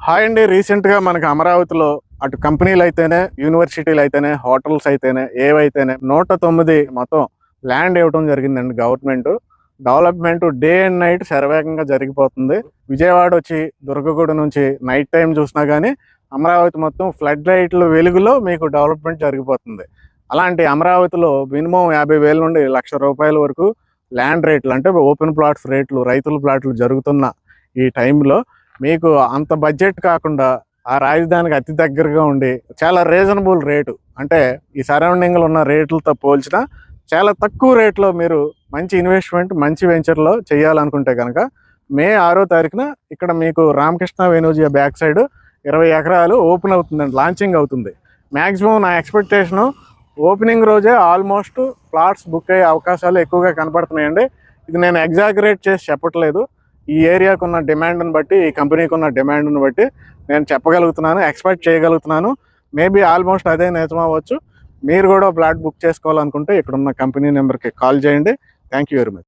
Hi అండి. రీసెంట్గా మనకి అమరావతిలో అటు కంపెనీలు అయితేనే, యూనివర్సిటీలు అయితేనే, హోటల్స్ అయితేనే, ఏవైతేనే 109 మొత్తం ల్యాండ్ ఇవ్వడం జరిగిందండి government. Development day and night శరవేగంగా జరిగిపోతుంది. విజయవాడ వచ్చి దుర్గగూడ నుంచి నైట్ టైం చూసినా కానీ అమరావతి మొత్తం ఫ్లడ్ లైట్ల వెలుగులో మీకు డెవలప్మెంట్ జరిగిపోతుంది. అలాంటి అమరావతిలో మినిమం 50,000 నుండి ₹1,00,000 వరకు ల్యాండ్ రేట్లు, అంటే ఓపెన్ ప్లాట్స్ రేట్లు, రైతుల ప్లాట్లు జరుగుతున్న ఈ టైంలో మీకు అంత బడ్జెట్ కాకుండా ఆ రాజధానికి అతి దగ్గరగా ఉండి చాలా రీజనబుల్ రేటు, అంటే ఈ సరౌండింగ్లో ఉన్న రేట్లతో పోల్చినా చాలా తక్కువ రేట్లో మీరు మంచి ఇన్వెస్ట్మెంట్, మంచి వెంచర్లో చేయాలనుకుంటే కనుక మే 6వ తారీఖున ఇక్కడ మీకు రామకృష్ణ వెనూజియా బ్యాక్ సైడ్ 20 ఎకరాలు ఓపెన్ అవుతుందండి, లాంచింగ్ అవుతుంది. మ్యాక్సిమం నా ఎక్స్పెక్టేషను ఓపెనింగ్ రోజే ఆల్మోస్ట్ ప్లాట్స్ బుక్ అయ్యే అవకాశాలు ఎక్కువగా కనపడుతున్నాయండి. ఇది నేను ఎగ్జాగరేట్ చేసి చెప్పట్లేదు. ఈ ఏరియాకు ఉన్న డిమాండ్ని బట్టి, ఈ కంపెనీకి ఉన్న డిమాండ్ని బట్టి నేను చెప్పగలుగుతున్నాను, ఎక్స్పెక్ట్ చేయగలుగుతున్నాను. మేబీ ఆల్మోస్ట్ అదే నిజం అవ్వచ్చు. మీరు కూడా ఫ్లాట్ బుక్ చేసుకోవాలనుకుంటే ఇక్కడున్న కంపెనీ నెంబర్కి కాల్ చేయండి. Thank you very much.